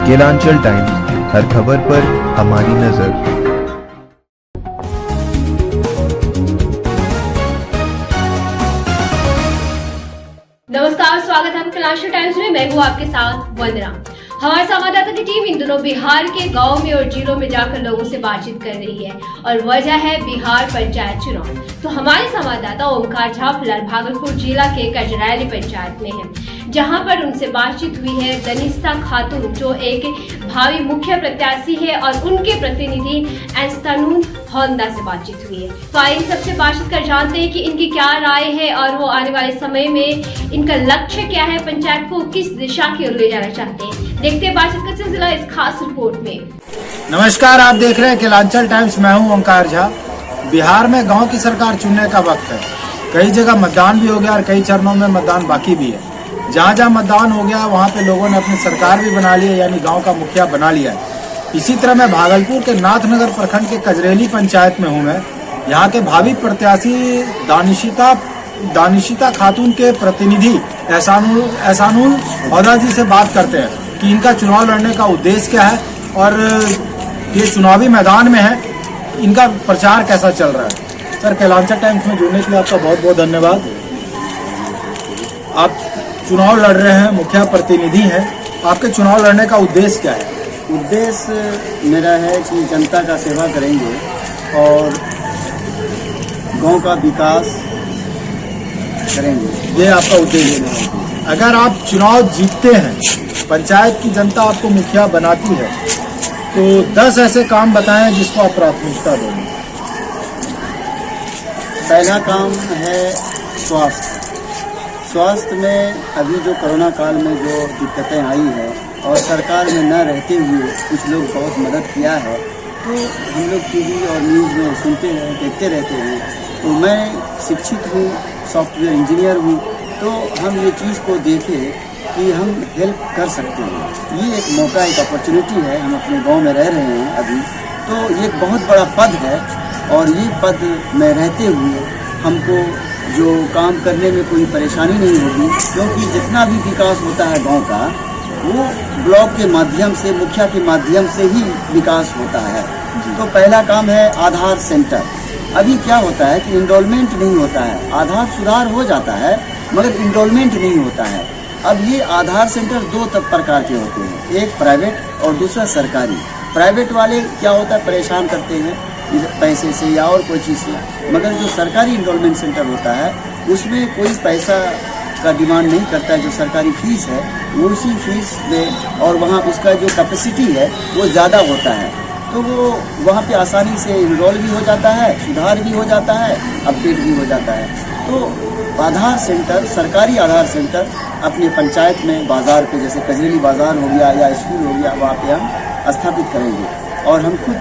Kelanchal times, हर खबर पर हमारी नजर। नमस्कार, स्वागत है केलांचल टाइम्स में। मैं हूँ आपके साथ वंदना। हमारे संवाददाता की टीम इन दिनों बिहार के गांव में और जिलों में जाकर लोगों से बातचीत कर रही है और वजह है बिहार पंचायत चुनाव। तो हमारे संवाददाता ओमकार झा फिलहाल भागलपुर जिला के कजरैली पंचायत में है, जहां पर उनसे बातचीत हुई है दनिस्ता खातून, जो एक भावी मुखिया प्रत्याशी है, और उनके प्रतिनिधि एस्तानून होंदा से बातचीत हुई है। तो आइए सबसे बातचीत कर जानते हैं कि इनकी क्या राय है और वो आने वाले समय में इनका लक्ष्य क्या है, पंचायत को किस दिशा की ओर ले जाना चाहते हैं। देखते हैं बातचीत का सिलसिला इस खास रिपोर्ट में। नमस्कार, आप देख रहे हैं केलांचल टाइम्स। मैं हूं ओमकार झा। बिहार में गांव की सरकार चुनने का वक्त है। कई जगह मतदान भी हो गया और कई चरणों में मतदान बाकी भी है। जहां जहां मतदान हो गया वहां पे लोगों ने अपनी सरकार भी बना ली है, यानी गांव का मुखिया बना लिया है। इसी तरह मैं भागलपुर के नाथनगर प्रखंड के कजरैली पंचायत में हूँ। मैं यहाँ के भावी प्रत्याशी दानिशिता खातून के प्रतिनिधि एहसानुल होदा जी से बात करते हैं कि इनका चुनाव लड़ने का उद्देश्य क्या है और ये चुनावी मैदान में है, इनका प्रचार कैसा चल रहा है। सर, केलांचल टाइम्स में जुड़ने के लिए आपका बहुत बहुत धन्यवाद। आप चुनाव लड़ रहे हैं, मुखिया प्रतिनिधि हैं, आपके चुनाव लड़ने का उद्देश्य क्या है? उद्देश्य मेरा है कि जनता का सेवा करेंगे और गांव का विकास करेंगे, ये आपका उद्देश्य है। अगर आप चुनाव जीतते हैं, पंचायत की जनता आपको मुखिया बनाती है, तो 10 ऐसे काम बताएं जिसको आप प्राथमिकता देंगे। पहला काम है स्वास्थ्य में अभी जो कोरोना काल में जो दिक्कतें आई है और सरकार में न रहते हुए कुछ लोग बहुत मदद किया है, तो हम लोग टीवी और न्यूज़ में सुनते हैं, देखते रहते हैं। तो मैं शिक्षित हूँ, सॉफ्टवेयर इंजीनियर हूँ, तो हम ये चीज़ को देखें कि हम हेल्प कर सकते हैं। ये एक मौका, एक अपॉर्चुनिटी है। हम अपने गांव में रह रहे हैं अभी, तो ये एक बहुत बड़ा पद है और ये पद में रहते हुए हमको जो काम करने में कोई परेशानी नहीं होगी, क्योंकि जितना भी विकास होता है गांव का, वो ब्लॉक के माध्यम से, मुखिया के माध्यम से ही विकास होता है। तो पहला काम है आधार सेंटर। अभी क्या होता है कि इनरोलमेंट नहीं होता है, आधार सुधार हो जाता है मगर इनरोलमेंट नहीं होता है। अब ये आधार सेंटर दो प्रकार के होते हैं, एक प्राइवेट और दूसरा सरकारी। प्राइवेट वाले क्या होता है, परेशान करते हैं पैसे से या और कोई चीज़ से, मगर जो सरकारी इनरोलमेंट सेंटर होता है उसमें कोई पैसा का डिमांड नहीं करता है। जो सरकारी फीस है वो उसी फीस में, और वहाँ उसका जो कैपेसिटी है वो ज़्यादा होता है, तो वो वहाँ पे आसानी से इनरोल भी हो जाता है, सुधार भी हो जाता है, अपडेट भी हो जाता है। तो आधार सेंटर, सरकारी आधार सेंटर अपने पंचायत में, बाज़ार पे, जैसे कजरैली बाज़ार हो गया या स्कूल हो गया, वहाँ पे हम स्थापित करेंगे। और हम खुद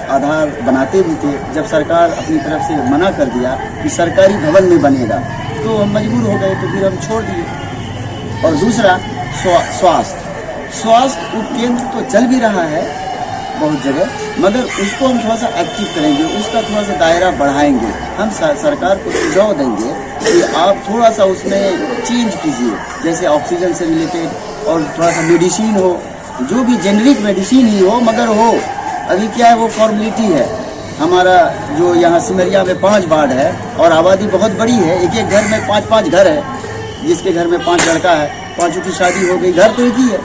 आधार बनाते भी थे। जब सरकार अपनी तरफ से मना कर दिया कि सरकारी भवन में बनेगा, तो हम मजबूर हो गए, तो फिर हम छोड़ दिए। और दूसरा स्वास्थ्य उपकेंद्र तो चल भी रहा है बहुत जगह, मगर उसको हम थोड़ा सा एक्टिव करेंगे, उसका थोड़ा सा दायरा बढ़ाएंगे। हम सरकार को सुझाव देंगे कि आप थोड़ा सा उसमें चेंज कीजिए, जैसे ऑक्सीजन से रिलेटेड, और थोड़ा सा मेडिसिन हो, जो भी जेनरिक मेडिसिन ही हो मगर हो। अभी क्या है, वो फॉर्मेलिटी है। हमारा जो यहाँ सिमरिया में 5 वार्ड है और आबादी बहुत बड़ी है, एक एक घर में 5-5 घर है, जिसके घर में 5 लड़का है, 5 की शादी हो गई, घर तो एक ही है,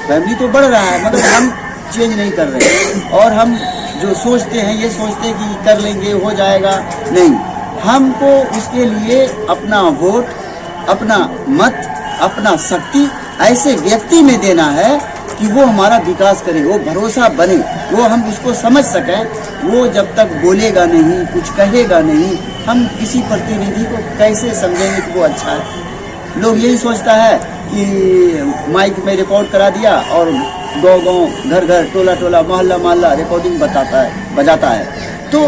फैमिली तो बढ़ रहा है, मगर हम चेंज नहीं कर रहे। और हम जो सोचते हैं, ये सोचते हैं कि कर लेंगे, हो जाएगा, नहीं। हमको उसके लिए अपना वोट, अपना मत, अपना शक्ति ऐसे व्यक्ति में देना है कि वो हमारा विकास करे, वो भरोसा बने, वो हम उसको समझ सकें। वो जब तक बोलेगा नहीं, कुछ कहेगा नहीं, हम किसी प्रतिनिधि को कैसे समझेंगे कि वो अच्छा है। लोग यही सोचता है कि माइक में रिकॉर्ड करा दिया और गाँव-गाँव, घर-घर, टोला-टोला, मोहल्ला-मोहल्ला रिकॉर्डिंग बजाता है। तो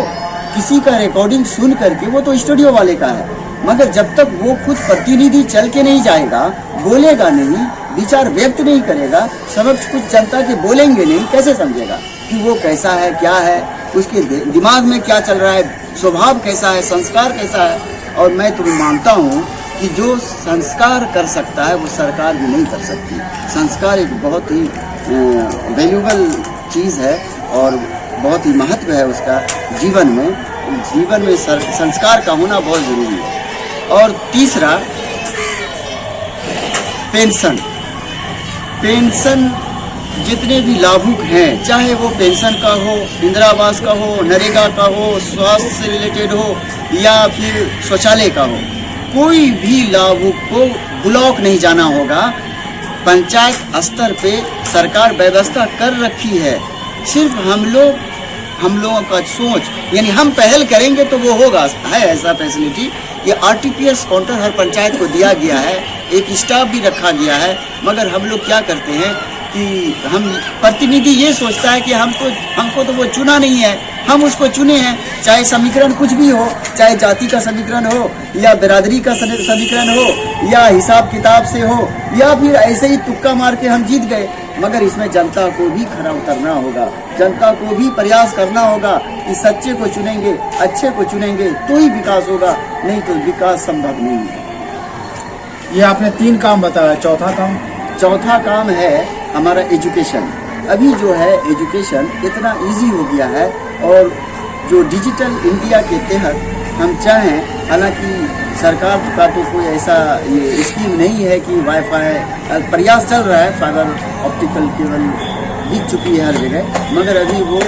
किसी का रिकॉर्डिंग सुन करके, वो तो स्टूडियो वाले का है, मगर जब तक वो खुद प्रतिनिधि चल के नहीं जाएगा, बोलेगा नहीं, विचार व्यक्त नहीं करेगा, समक्ष कुछ जनता के बोलेंगे नहीं, कैसे समझेगा कि वो कैसा है, क्या है, उसके दिमाग में क्या चल रहा है, स्वभाव कैसा है, संस्कार कैसा है। और मैं तो मानता हूँ कि जो संस्कार कर सकता है वो सरकार भी नहीं कर सकती। संस्कार एक बहुत ही वैल्यूबल चीज़ है और बहुत ही महत्व है उसका जीवन में संस्कार का होना बहुत ज़रूरी है। और तीसरा, पेंशन जितने भी लाभुक हैं, चाहे वो पेंशन का हो, इंदिरा आवास का हो, नरेगा का हो, स्वास्थ्य से रिलेटेड हो या फिर शौचालय का हो, कोई भी लाभुक को ब्लॉक नहीं जाना होगा। पंचायत स्तर पे सरकार व्यवस्था कर रखी है। सिर्फ हम लोगों का सोच, यानी हम पहल करेंगे तो वो होगा, है ऐसा फैसिलिटी। ये RTPS काउंटर हर पंचायत को दिया गया है, एक स्टाफ भी रखा गया है। मगर हम लोग क्या करते हैं कि हम प्रतिनिधि ये सोचता है कि हमको तो वो चुना नहीं है, हम उसको चुने हैं। चाहे समीकरण कुछ भी हो, चाहे जाति का समीकरण हो या बिरादरी का समीकरण हो या हिसाब किताब से हो या फिर ऐसे ही तुक्का मार के हम जीत गए। मगर इसमें जनता को भी खरा उतरना होगा, जनता को भी प्रयास करना होगा कि सच्चे को चुनेंगे, अच्छे को चुनेंगे तो ही विकास होगा, नहीं तो विकास संभव नहीं है। ये आपने 3 काम बताया, चौथा काम है हमारा एजुकेशन। अभी जो है एजुकेशन इतना इजी हो गया है और जो डिजिटल इंडिया के तहत हम चाहें, हालांकि सरकार का तो कोई ऐसा ये स्कीम नहीं है कि वाईफाई, प्रयास चल रहा है, फाइबर ऑप्टिकल केबल बिक चुकी है हर जगह, मगर अभी वो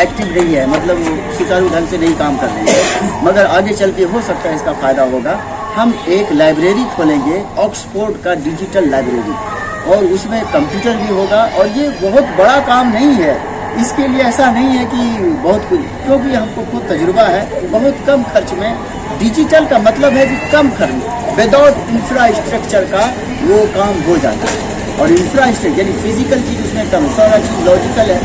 एक्टिव नहीं है, मतलब वो सुचारू ढंग से नहीं काम कर रही है। मगर आगे चल के हो सकता है इसका फ़ायदा होगा। हम एक लाइब्रेरी खोलेंगे, ऑक्सफोर्ड का डिजिटल लाइब्रेरी, और उसमें कंप्यूटर भी होगा। और ये बहुत बड़ा काम नहीं है, इसके लिए ऐसा नहीं है कि बहुत कुछ, क्योंकि हमको खुद तजुर्बा है। बहुत कम खर्च में, डिजिटल का मतलब है कि कम खर्च, विदाउट इंफ्रास्ट्रक्चर का वो काम हो जाता है। और इंफ्रास्ट्रक्चर यानी फिजिकल चीज़ उसमें कम, सारा चीज़ लॉजिकल है।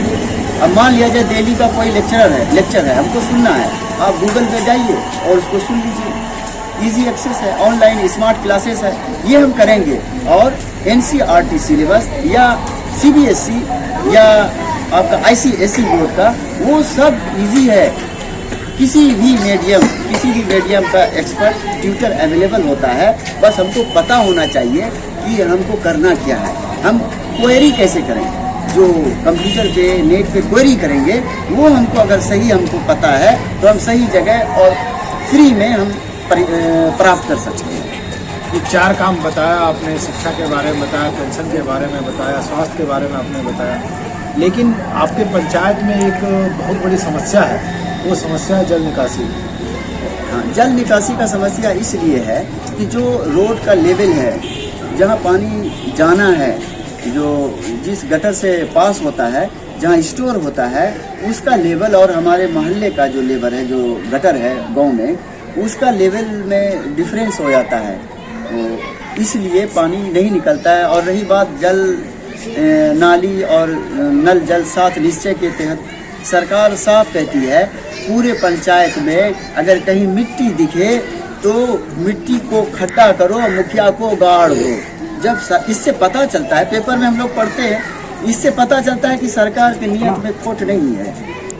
अब मान लिया जाए दिल्ली का कोई लेक्चर है, हमको सुनना है, आप गूगल पे जाइए और उसको सुन लीजिए, इजी एक्सेस है, ऑनलाइन स्मार्ट क्लासेस है, ये हम करेंगे। और NCERT सिलेबस या CBSE या आपका ICSE बोर्ड का वो सब इजी है। किसी भी मीडियम का एक्सपर्ट ट्यूटर अवेलेबल होता है, बस हमको पता होना चाहिए कि हमको करना क्या है, हम क्वेरी कैसे करेंगे। जो कंप्यूटर पे नेट पे क्वेरी करेंगे वो हमको अगर सही हमको पता है तो हम सही जगह और फ्री में हम प्राप्त कर सकते हैं। ये 4 काम बताया आपने, शिक्षा के बारे में बताया, पेंशन के बारे में बताया, स्वास्थ्य के बारे में आपने बताया। लेकिन आपके पंचायत में एक बहुत बड़ी समस्या है, वो समस्या है जल निकासी। हाँ, जल निकासी का समस्या इसलिए है कि जो रोड का लेवल है, जहाँ पानी जाना है, जो जिस गटर से पास होता है, जहाँ स्टोर होता है, उसका लेवल और हमारे मोहल्ले का जो लेवल है, जो गटर है गांव में, उसका लेवल में डिफरेंस हो जाता है, तो इसलिए पानी नहीं निकलता है। और रही बात जल नाली और नल जल साथ निश्चय के तहत सरकार साफ कहती है पूरे पंचायत में अगर कहीं मिट्टी दिखे तो मिट्टी को खड्डा करो, मुखिया को गाड़ दो। जब इससे पता चलता है, पेपर में हम लोग पढ़ते हैं, इससे पता चलता है कि सरकार की नीयत में खोट नहीं है।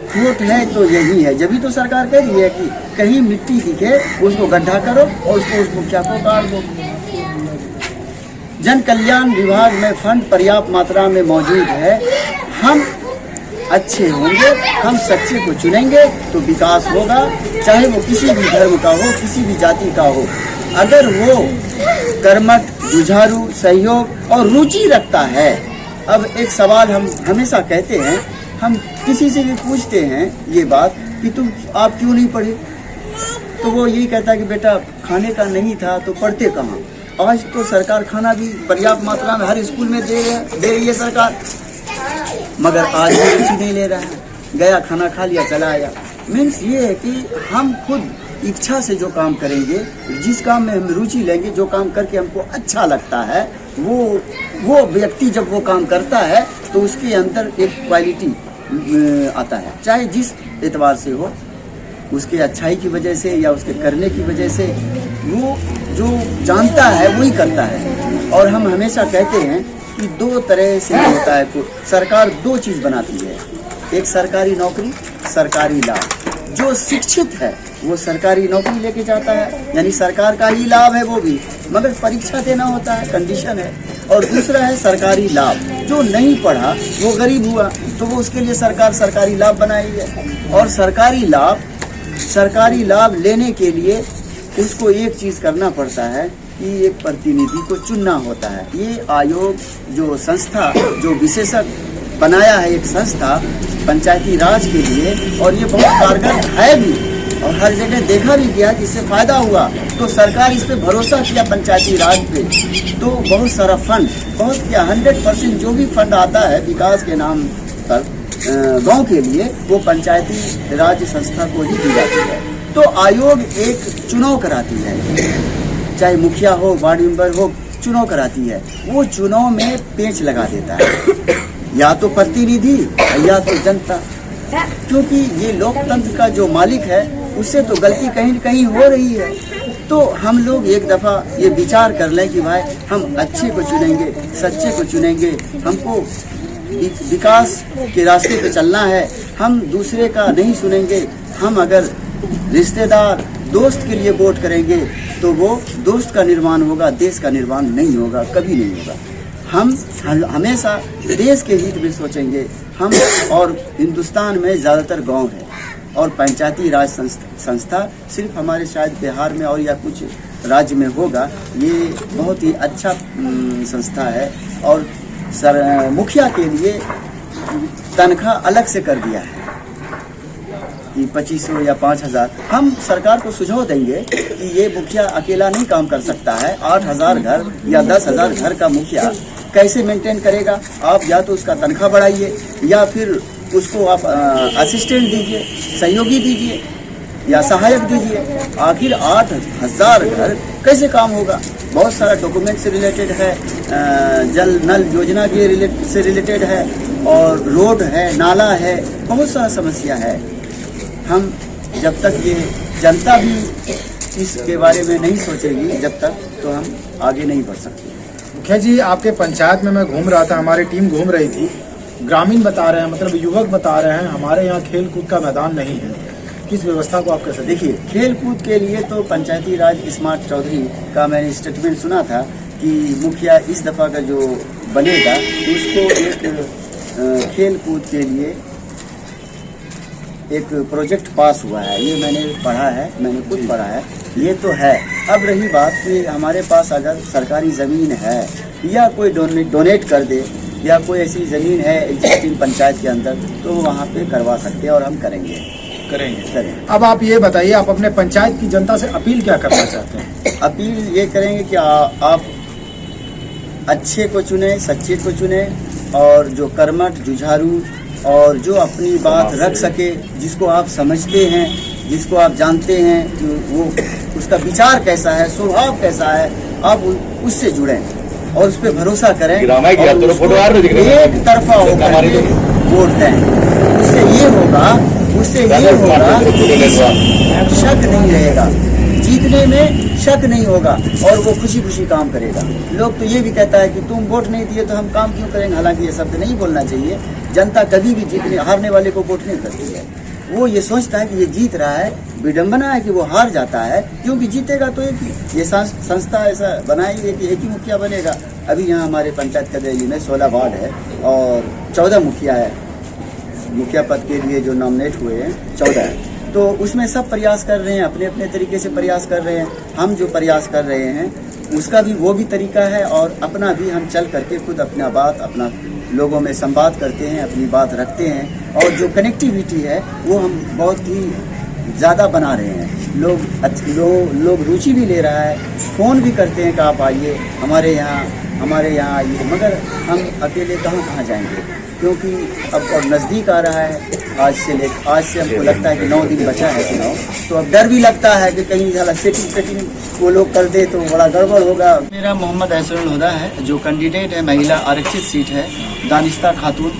खोट है तो यही है, जब भी तो सरकार कह रही है कि कहीं मिट्टी दिखे उसको गड्ढा करो और उसको उस मुखिया को गाड़ दो। जन कल्याण विभाग में फंड पर्याप्त मात्रा में मौजूद है। हम अच्छे होंगे, हम सच्चे को चुनेंगे तो विकास होगा, चाहे वो किसी भी धर्म का हो, किसी भी जाति का हो। अगर वो कर्मठ, जुझारू, सहयोग और रुचि रखता है। अब एक सवाल हम हमेशा कहते हैं, हम किसी से भी पूछते हैं ये बात कि आप क्यों नहीं पढ़े, तो वो यही कहता है कि बेटा खाने का नहीं था तो पढ़ते कहाँ। आज तो सरकार खाना भी पर्याप्त मात्रा में हर स्कूल में दे रही है सरकार, मगर आज भी रुचि नहीं ले रहा है, गया खाना खा लिया चला आया। मीन्स ये है कि हम खुद इच्छा से जो काम करेंगे, जिस काम में हम रुचि लेंगे, जो काम करके हमको अच्छा लगता है, वो व्यक्ति जब वो काम करता है तो उसके अंदर एक क्वालिटी आता है, चाहे जिस एतबार से हो, उसके अच्छाई की वजह से या उसके करने की वजह से। वो जो जानता है वही करता है। और हम हमेशा कहते हैं कि 2 तरह से होता है, सरकार 2 चीज़ बनाती है, एक सरकारी नौकरी, सरकारी लाभ। जो शिक्षित है वो सरकारी नौकरी लेके जाता है, यानी सरकार का ही लाभ है वो भी, मगर परीक्षा देना होता है, कंडीशन है। और दूसरा है सरकारी लाभ, जो नहीं पढ़ा वो गरीब हुआ तो वो उसके लिए सरकार सरकारी लाभ बनाई है। और सरकारी लाभ लेने के लिए उसको एक चीज़ करना पड़ता है कि एक प्रतिनिधि को चुनना होता है। ये आयोग जो संस्था जो विशेषज्ञ बनाया है, एक संस्था पंचायती राज के लिए, और ये बहुत कारगर है भी और हर जगह देखा भी गया कि इससे फायदा हुआ। तो सरकार इस पे भरोसा किया पंचायती राज पे, तो बहुत सारा फंड, बहुत क्या 100% जो भी फंड आता है विकास के नाम पर गांव के लिए, वो पंचायती राज संस्था को ही दी जाती है। तो आयोग एक चुनाव कराती है, चाहे मुखिया हो, वार्ड मेंबर हो, चुनाव कराती है। वो चुनाव में पेंच लगा देता है, या तो प्रतिनिधि या तो जनता, क्योंकि ये लोकतंत्र का जो मालिक है उससे तो गलती कहीं न कहीं हो रही है। तो हम लोग एक दफ़ा ये विचार कर लें कि भाई हम अच्छे को चुनेंगे, सच्चे को चुनेंगे, हमको विकास के रास्ते पे चलना है, हम दूसरे का नहीं सुनेंगे। हम अगर रिश्तेदार दोस्त के लिए वोट करेंगे तो वो दोस्त का निर्माण होगा, देश का निर्माण नहीं होगा, कभी नहीं होगा। हम हमेशा देश के हित में सोचेंगे। हम और हिंदुस्तान में ज़्यादातर गांव है और पंचायती राज संस्था सिर्फ हमारे शायद बिहार में और या कुछ राज्य में होगा। ये बहुत ही अच्छा संस्था है और मुखिया के लिए तनख्वाह अलग से कर दिया है कि 2500 या 5000। हम सरकार को सुझाव देंगे कि ये मुखिया अकेला नहीं काम कर सकता है। 8000 घर या 10,000 घर का मुखिया कैसे मेंटेन करेगा? आप या तो उसका तनख्वाह बढ़ाइए या फिर उसको आप असिस्टेंट दीजिए, सहयोगी दीजिए या सहायक दीजिए। आखिर 8000 घर कैसे काम होगा? बहुत सारा डॉक्यूमेंट से रिलेटेड है, जल नल योजना के से रिलेटेड है, और रोड है, नाला है, बहुत सारा समस्या है। हम जब तक ये जनता भी इसके बारे में नहीं सोचेगी जब तक, तो हम आगे नहीं बढ़ सकते। मुखिया जी, आपके पंचायत में मैं घूम रहा था, हमारी टीम घूम रही थी, ग्रामीण बता रहे हैं, मतलब युवक बता रहे हैं हमारे यहाँ खेल कूद का मैदान नहीं है। किस व्यवस्था को आप कैसे देखिए? खेल कूद के लिए तो पंचायती राज स्मार्ट चौधरी का मैंने स्टेटमेंट सुना था कि मुखिया इस दफ़ा का जो बनेगा उसको एक खेल कूद के लिए एक प्रोजेक्ट पास हुआ है। ये मैंने पढ़ा है, मैंने खुद पढ़ा है, ये तो है। अब रही बात कि हमारे पास अगर सरकारी ज़मीन है या कोई डोनेट कर दे या कोई ऐसी ज़मीन है एग्जिस्टिंग पंचायत के अंदर, तो वहाँ पे करवा सकते हैं और हम करेंगे। अब आप ये बताइए, आप अपने पंचायत की जनता से अपील क्या करना चाहते हैं? अपील ये करेंगे कि आप अच्छे को चुने, सच्चे को चुने, और जो कर्मठ, जुझारू और जो अपनी बात रख सके, जिसको आप समझते हैं, जिसको आप जानते हैं कि वो उसका विचार कैसा है, स्वभाव कैसा है, आप उससे जुड़ें और उस पर भरोसा करें और एक तरफा होकर वोट दें। उससे ये होगा शक नहीं रहेगा, जीतने में शक नहीं होगा और वो खुशी खुशी काम करेगा। लोग तो ये भी कहता है कि तुम वोट नहीं दिए तो हम काम क्यों करेंगे। हालांकि ये शब्द नहीं बोलना चाहिए। जनता कभी भी जीतने हारने वाले को वोट नहीं करती है। वो ये सोचता है कि ये जीत रहा है, विडम्बना है कि वो हार जाता है, क्योंकि जीतेगा तो एक ही। ये संस्था ऐसा बनाई है कि एक ही मुखिया बनेगा। अभी यहाँ हमारे पंचायत कदेली में 16 वार्ड है और 14 मुखिया है। मुखिया पद के लिए जो नॉमिनेट हुए हैं 14 है, तो उसमें सब प्रयास कर रहे हैं, अपने अपने तरीके से प्रयास कर रहे हैं। हम जो प्रयास कर रहे हैं उसका भी वो भी तरीका है और अपना भी हम चल करके खुद अपना बात, अपना लोगों में संवाद करते हैं, अपनी बात रखते हैं और जो कनेक्टिविटी है वो हम बहुत ही ज़्यादा बना रहे हैं। लोग रुचि भी ले रहा है, फ़ोन भी करते हैं कि आप आइए हमारे यहाँ आइए, मगर हम अकेले कहाँ जाएंगे, क्योंकि अब और नज़दीक आ रहा है। आज से हमको लगता है कि 9 दिन बचा है चुनाव, तो अब डर भी लगता है कि कहीं ज़्यादा सेटिंग वो लोग कर दे तो बड़ा गड़बड़ होगा। मेरा मोहम्मद ऐसरुल हुदा है, जो कैंडिडेट है, महिला आरक्षित सीट है, दानिस्ता खातून,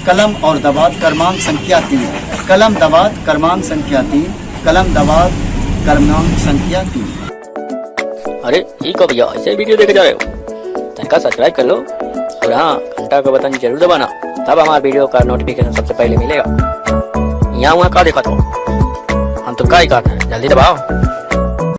कलम और दबात क्रमांक संख्या 3, कलम दबात क्रमांक संख्या 3, कलम दबात क्रमांक संख्या 3। अरे ठीक हो भैया, ऐसे वीडियो देखे जा रहे हो, तनका सब्सक्राइब कर लो और हाँ, घंटा का बटन जरूर दबाना, तब हमारे वीडियो का नोटिफिकेशन सबसे पहले मिलेगा। यहाँ वहाँ का देखा तो का ही कहा था, जल्दी दबाओ।